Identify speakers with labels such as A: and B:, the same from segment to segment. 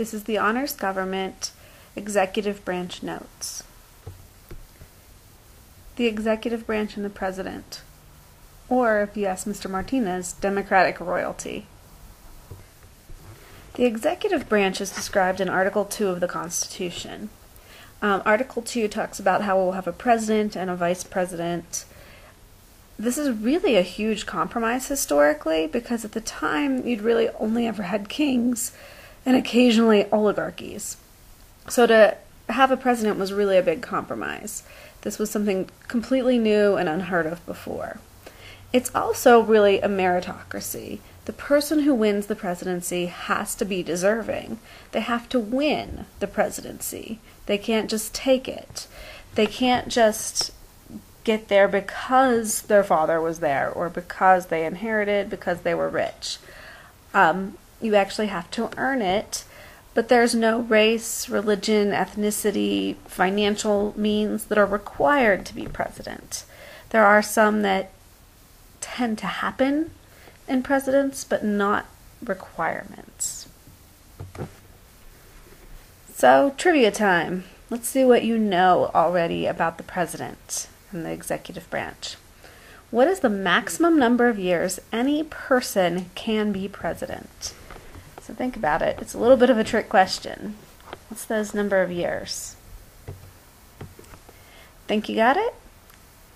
A: This is the Honors Government Executive Branch Notes. The Executive Branch and the President, or, if you ask Mr. Martinez, Democratic royalty. The Executive Branch is described in Article 2 of the Constitution. Article 2 talks about how we'll have a president and a vice president. This is really a huge compromise historically, because at the time you'd really only ever had kings and occasionally oligarchies. So to have a president was really a big compromise. This was something completely new and unheard of before. It's also really a meritocracy. The person who wins the presidency has to be deserving. They have to win the presidency. They can't just take it. They can't just get there because their father was there or because they inherited, because they were rich. You actually have to earn it, but there's no race, religion, ethnicity, financial means that are required to be president. There are some that tend to happen in presidents, but not requirements. So, trivia time. Let's see what you know already about the president and the executive branch. What is the maximum number of years any person can be president? So think about it. It's a little bit of a trick question. What's those number of years? Think you got it?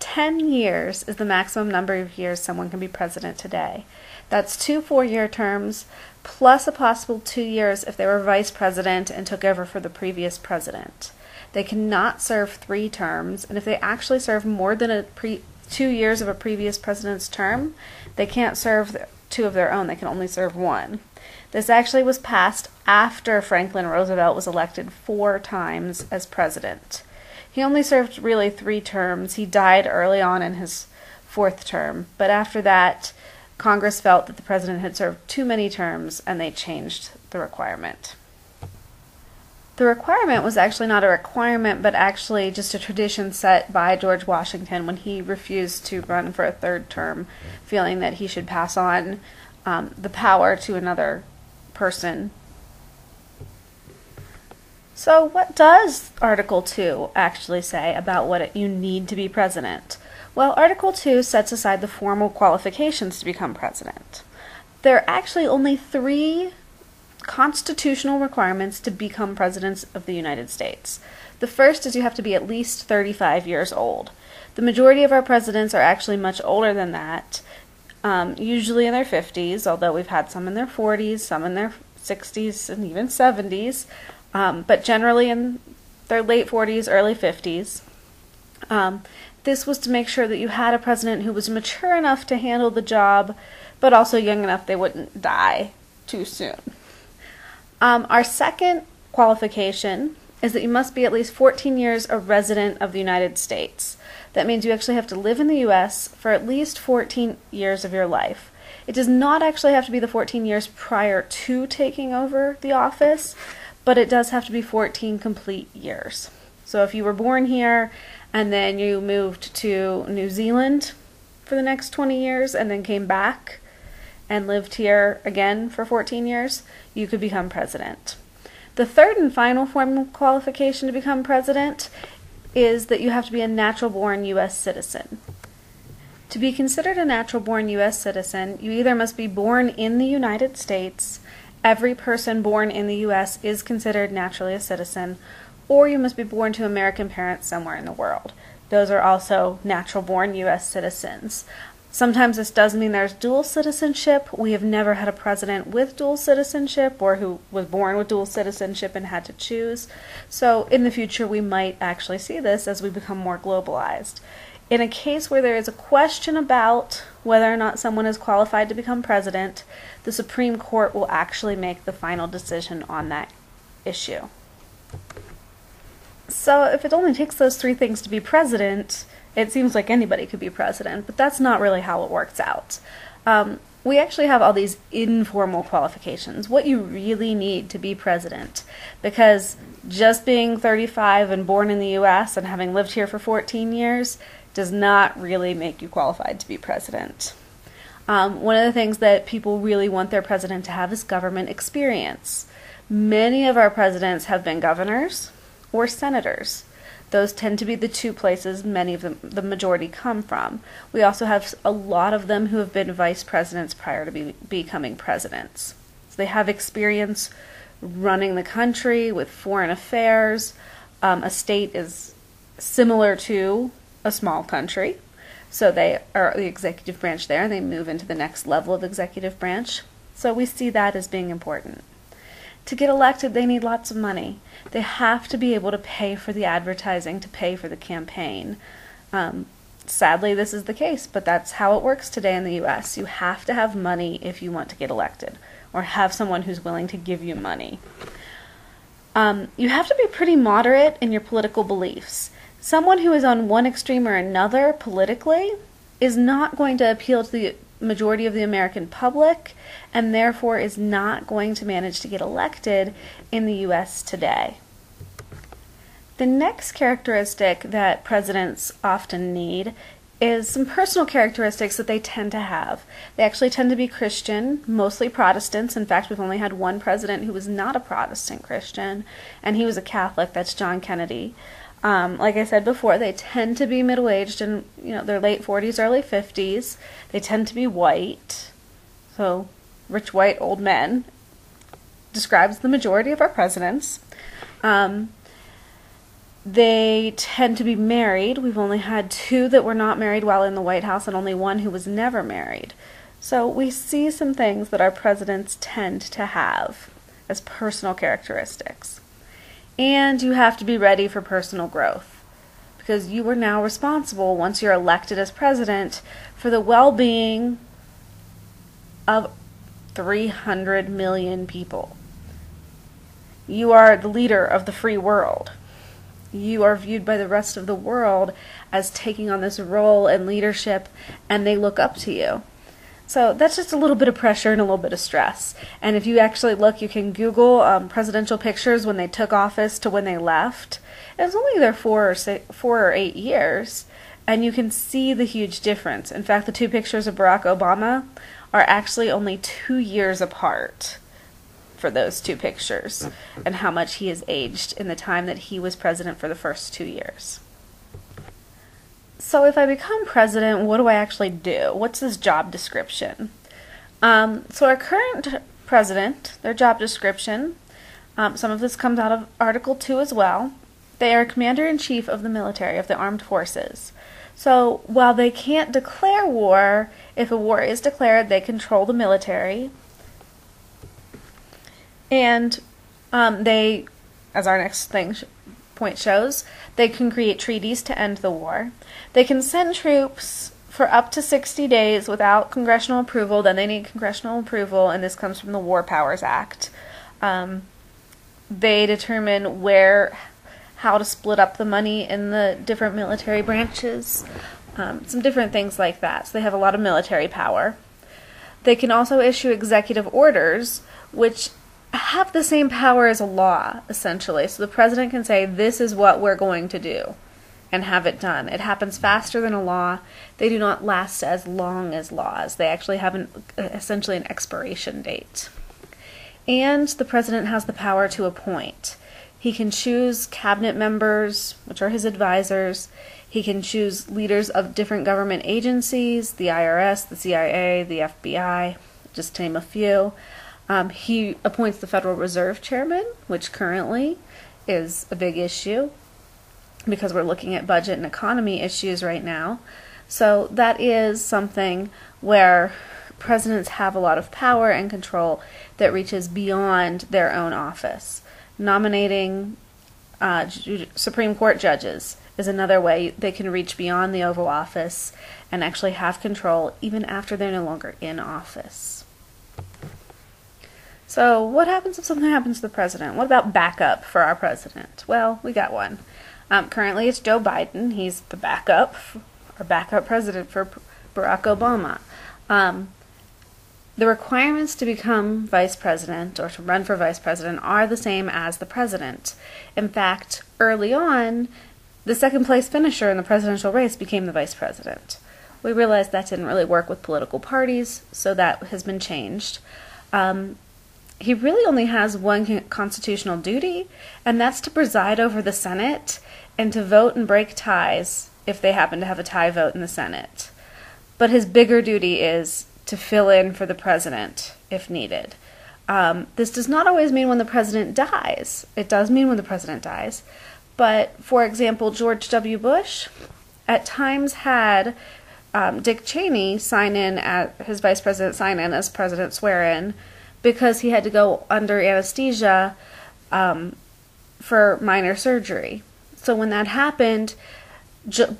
A: 10 years is the maximum number of years someone can be president today. That's 2 4-year terms, plus a possible 2 years if they were vice president and took over for the previous president. They cannot serve 3 terms, and if they actually serve more than 2 years of a previous president's term, they can't serve 2 of their own. They can only serve 1. This actually was passed after Franklin Roosevelt was elected 4 times as president. He only served really 3 terms. He died early on in his 4th term, but after that, Congress felt that the president had served too many terms, and they changed the requirement. The requirement was actually not a requirement, but actually just a tradition set by George Washington when he refused to run for a 3rd term, feeling that he should pass on the power to another person. So what does Article 2 actually say about what you need to be president? Well, Article 2 sets aside the formal qualifications to become president. There are actually only 3 constitutional requirements to become president of the United States. The first is you have to be at least 35 years old. The majority of our presidents are actually much older than that, usually in their 50s, although we've had some in their 40s, some in their 60s, and even 70s. But generally in their late 40s, early 50s. This was to make sure that you had a president who was mature enough to handle the job, but also young enough they wouldn't die too soon. Our second qualification is that you must be at least 14 years a resident of the United States. That means you actually have to live in the U.S. for at least 14 years of your life. It does not actually have to be the 14 years prior to taking over the office, but it does have to be 14 complete years. So if you were born here and then you moved to New Zealand for the next 20 years and then came back and lived here again for 14 years, you could become president. The third and final formal qualification to become president is that you have to be a natural-born U.S. citizen. To be considered a natural-born U.S. citizen, you either must be born in the United States. Every person born in the U.S. is considered naturally a citizen, or you must be born to American parents somewhere in the world. Those are also natural-born U.S. citizens. Sometimes this does mean there's dual citizenship. We have never had a president with dual citizenship or who was born with dual citizenship and had to choose. So in the future we might actually see this as we become more globalized. In a case where there is a question about whether or not someone is qualified to become president, the Supreme Court will actually make the final decision on that issue. So if it only takes those 3 things to be president, it seems like anybody could be president, but that's not really how it works out. We actually have all these informal qualifications, what you really need to be president, because just being 35 and born in the U.S. and having lived here for 14 years does not really make you qualified to be president. One of the things that people really want their president to have is government experience. Many of our presidents have been governors or senators. Those tend to be the two places many of them, the majority, come from. We also have a lot of them who have been vice presidents prior to becoming presidents. So they have experience running the country with foreign affairs. A state is similar to a small country. So they are the executive branch there, and they move into the next level of executive branch. So we see that as being important. To get elected, they need lots of money. They have to be able to pay for the advertising, to pay for the campaign. Sadly, this is the case, but that's how it works today in the U.S. You have to have money if you want to get elected, or have someone who's willing to give you money. You have to be pretty moderate in your political beliefs. Someone who is on one extreme or another politically is not going to appeal to the majority of the American public, and therefore is not going to manage to get elected in the U.S. today. The next characteristic that presidents often need is some personal characteristics that they tend to have. They actually tend to be Christian, mostly Protestants. In fact, we've only had one president who was not a Protestant Christian, and he was a Catholic. That's John Kennedy. Like I said before, they tend to be middle-aged in their late 40s, early 50s. They tend to be white, so rich white old men describes the majority of our presidents. They tend to be married. We've only had two that were not married while in the White House, and only one who was never married. So we see some things that our presidents tend to have as personal characteristics. And you have to be ready for personal growth, because you are now responsible, once you're elected as president, for the well-being of 300 million people. You are the leader of the free world. You are viewed by the rest of the world as taking on this role and leadership, and they look up to you. So that's just a little bit of pressure and a little bit of stress. And if you actually look, you can Google presidential pictures when they took office to when they left. It was only their 4 or 8 years, and you can see the huge difference. In fact, the two pictures of Barack Obama are actually only 2 years apart for those two pictures, and how much he has aged in the time that he was president for the first 2 years. So if I become president, what do I actually do? What's this job description? So our current president, their job description, some of this comes out of Article 2 as well. They are Commander-in-Chief of the military, of the armed forces. So while they can't declare war, if a war is declared, they control the military. And they, as our next point shows, they can create treaties to end the war. They can send troops for up to 60 days without congressional approval. Then they need congressional approval, and this comes from the War Powers Act. They determine how to split up the money in the different military branches, some different things like that. So they have a lot of military power. They can also issue executive orders, which have the same power as a law, essentially. So the president can say, this is what we're going to do, and have it done. It happens faster than a law. They do not last as long as laws. They actually have essentially an expiration date. And the president has the power to appoint. He can choose cabinet members, which are his advisors. He can choose leaders of different government agencies, the IRS, the CIA, the FBI, just to name a few. He appoints the Federal Reserve Chairman, which currently is a big issue because we're looking at budget and economy issues right now. So that is something where presidents have a lot of power and control that reaches beyond their own office. Nominating Supreme Court judges is another way they can reach beyond the Oval Office and actually have control even after they're no longer in office. So what happens if something happens to the president? What about backup for our president? Well, we got one. Currently it's Joe Biden. He's the backup president for Barack Obama. The requirements to become vice president or to run for vice president are the same as the president. In fact, early on, the second place finisher in the presidential race became the vice president. We realized that didn't really work with political parties, so that has been changed. He really only has one constitutional duty, and that's to preside over the Senate and to vote and break ties if they happen to have a tie vote in the Senate. But his bigger duty is to fill in for the president if needed. This does not always mean when the president dies. It does mean when the president dies. But, for example, George W. Bush at times had Dick Cheney sign in as his vice president, sign in as president swear-in, because he had to go under anesthesia for minor surgery. So when that happened,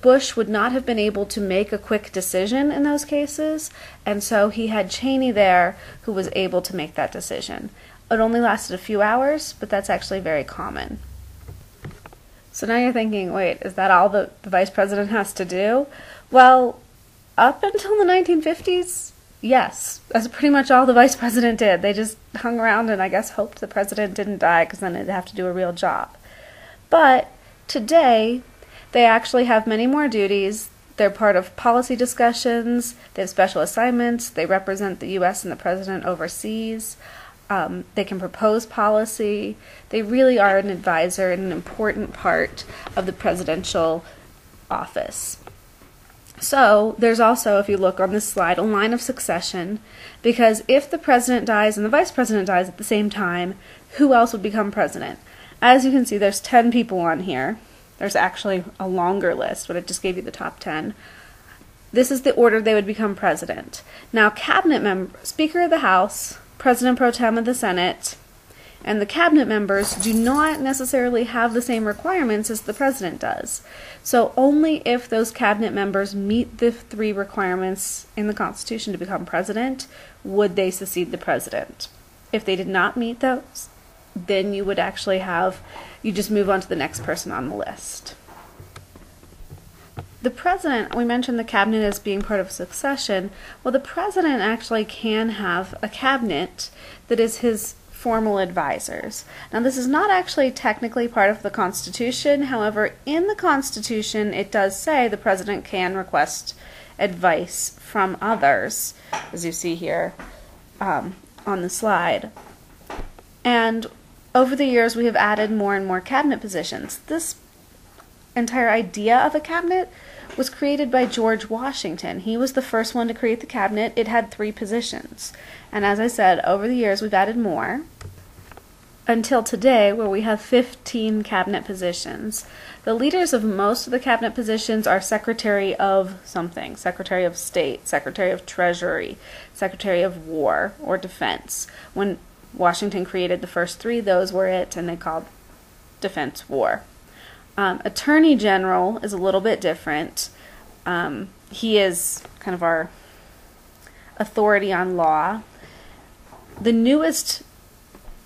A: Bush would not have been able to make a quick decision in those cases, and so he had Cheney there who was able to make that decision. It only lasted a few hours, but that's actually very common. So now you're thinking, wait, is that all the vice president has to do? Well, up until the 1950s, yes. That's pretty much all the vice president did. They just hung around and I guess hoped the president didn't die because then they'd have to do a real job. But today, they actually have many more duties. They're part of policy discussions. They have special assignments. They represent the U.S. and the president overseas. They can propose policy. They really are an advisor and an important part of the presidential office. So there's also, if you look on this slide, a line of succession, because if the president dies and the vice president dies at the same time, who else would become president? As you can see, there's 10 people on here. There's actually a longer list, but I just gave you the top 10. This is the order they would become president. Now, cabinet member, Speaker of the House, President pro tem of the Senate, and the cabinet members do not necessarily have the same requirements as the president does. So only if those cabinet members meet the 3 requirements in the Constitution to become president would they succeed the president. If they did not meet those, then you would actually you just move on to the next person on the list. The president, we mentioned the cabinet as being part of succession. Well, the president actually can have a cabinet that is his formal advisors. Now, this is not actually technically part of the Constitution. However, in the Constitution, it does say the president can request advice from others, as you see here on the slide. And over the years, we have added more and more cabinet positions. This entire idea of a cabinet was created by George Washington. He was the first one to create the cabinet. It had 3 positions. And as I said, over the years, we've added more until today, where we have 15 cabinet positions. The leaders of most of the cabinet positions are Secretary of something, Secretary of State, Secretary of Treasury, Secretary of War, or Defense. When Washington created the first 3, those were it, and they called Defense War. Attorney General is a little bit different. He is kind of our authority on law. The newest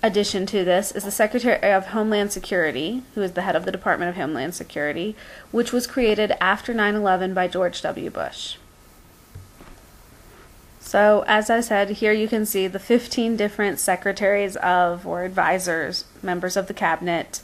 A: addition to this is the Secretary of Homeland Security, who is the head of the Department of Homeland Security, which was created after 9/11 by George W. Bush. So, as I said, here you can see the 15 different secretaries of, or advisors, members of the cabinet,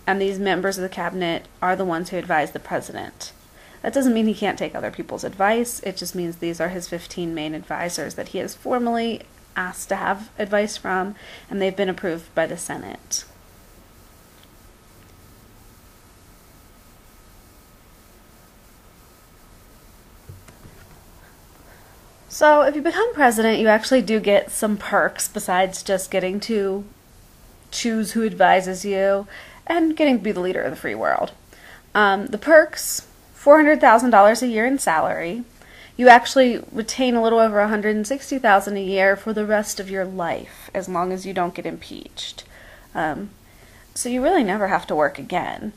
A: and these members of the cabinet are the ones who advise the president. That doesn't mean he can't take other people's advice. It just means these are his 15 main advisors that he has formally asked to have advice from, and they've been approved by the Senate. So if you become president, you actually do get some perks besides just getting to choose who advises you and getting to be the leader of the free world. The perks, $400,000 a year in salary. You actually retain a little over $160,000 a year for the rest of your life, as long as you don't get impeached. So you really never have to work again.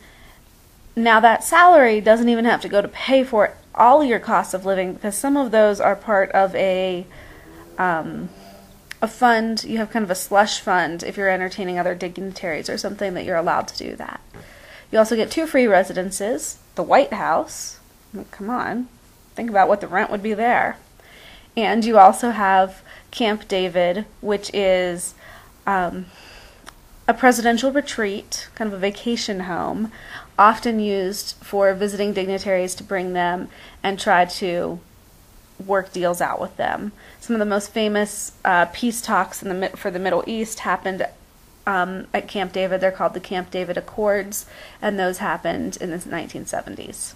A: Now that salary doesn't even have to go to pay for all your costs of living, because some of those are part of a fund. You have kind of a slush fund if you're entertaining other dignitaries or something, that you're allowed to do that. You also get 2 free residences, the White House. I mean, come on, think about what the rent would be there. And you also have Camp David, which is a presidential retreat, kind of a vacation home, often used for visiting dignitaries to bring them and try to work deals out with them. Some of the most famous peace talks for the Middle East happened at Camp David. They're called the Camp David Accords, and those happened in the 1970s.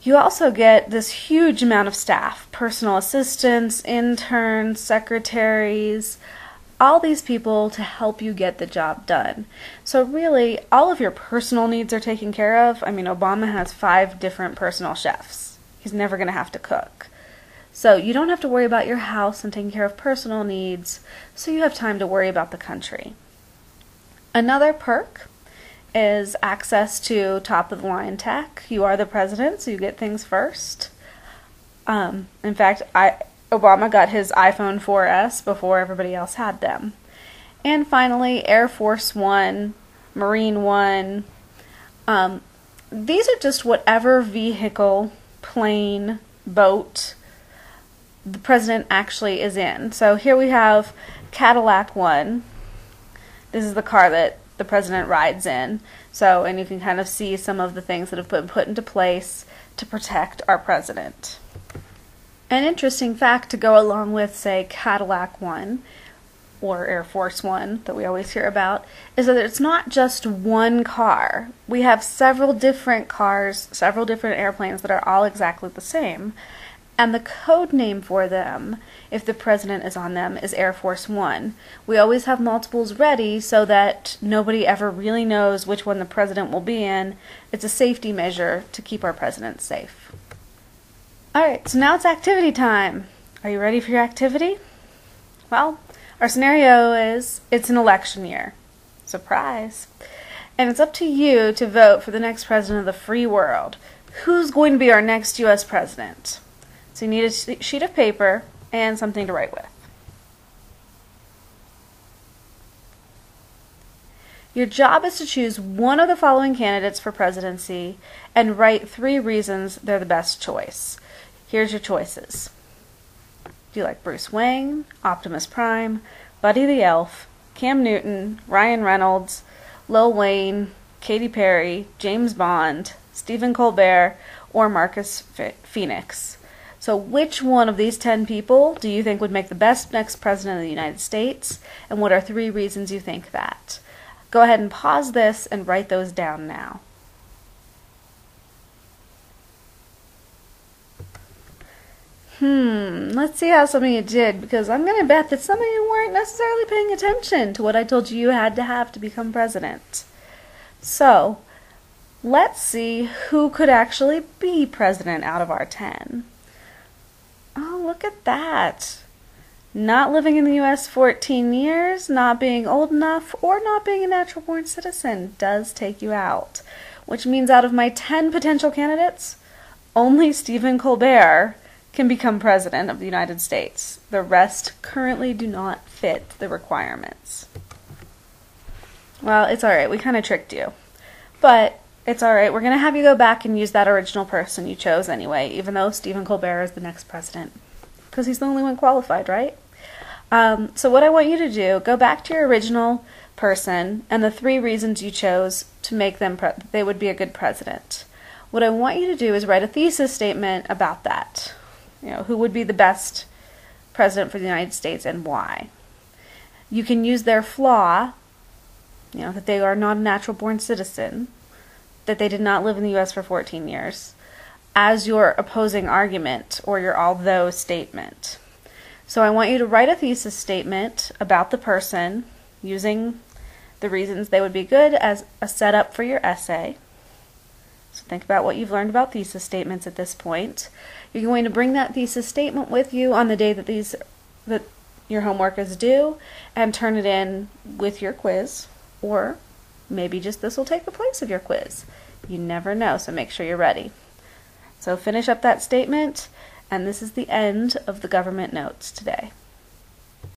A: You also get this huge amount of staff, personal assistants, interns, secretaries, all these people to help you get the job done. So really, all of your personal needs are taken care of. I mean, Obama has 5 different personal chefs. He's never going to have to cook. So you don't have to worry about your house and taking care of personal needs, so you have time to worry about the country. Another perk is access to top-of-the-line tech. You are the president, so you get things first. In fact, Obama got his iPhone 4S before everybody else had them. And finally, Air Force One, Marine One. These are just whatever vehicle, plane, boat the president actually is in. So here we have Cadillac One. This is the car that the president rides in. So, and you can kind of see some of the things that have been put into place to protect our president. An interesting fact to go along with, say, Cadillac One or Air Force One that we always hear about is that it's not just one car. We have several different cars, several different airplanes that are all exactly the same. And the code name for them, if the president is on them, is Air Force One. We always have multiples ready so that nobody ever really knows which one the president will be in. It's a safety measure to keep our president safe. Alright, so now it's activity time. Are you ready for your activity? Well, our scenario is it's an election year. Surprise. And it's up to you to vote for the next president of the free world. Who's going to be our next U.S. president? So you need a sheet of paper and something to write with. Your job is to choose one of the following candidates for presidency and write 3 reasons they're the best choice. Here's your choices. Do you like Bruce Wayne, Optimus Prime, Buddy the Elf, Cam Newton, Ryan Reynolds, Lil Wayne, Katy Perry, James Bond, Stephen Colbert, or Marcus Phoenix? So which one of these 10 people do you think would make the best next president of the United States? And what are 3 reasons you think that? Go ahead and pause this and write those down now. Let's see how some of you did, because I'm going to bet that some of you weren't necessarily paying attention to what I told you had to have to become president. So, let's see who could actually be president out of our 10. Oh, look at that. Not living in the U.S. 14 years, not being old enough, or not being a natural-born citizen does take you out. Which means out of my 10 potential candidates, only Stephen Colbert can become president of the United States. The rest currently do not fit the requirements. Well, it's alright. We kind of tricked you. But it's alright. We're going to have you go back and use that original person you chose anyway, even though Stephen Colbert is the next president. Because he's the only one qualified, right? So what I want you to do, go back to your original person and the 3 reasons you chose to make them they would be a good president. What I want you to do is write a thesis statement about that. You know, who would be the best president for the United States and why. You can use their flaw, you know, that they are not a natural-born citizen, that they did not live in the U.S. for 14 years, as your opposing argument or your although statement. So I want you to write a thesis statement about the person using the reasons they would be good as a setup for your essay. So think about what you've learned about thesis statements at this point. You're going to bring that thesis statement with you on the day that your homework is due and turn it in with your quiz, or maybe just this will take the place of your quiz. You never know, so make sure you're ready. So finish up that statement, and this is the end of the government notes today.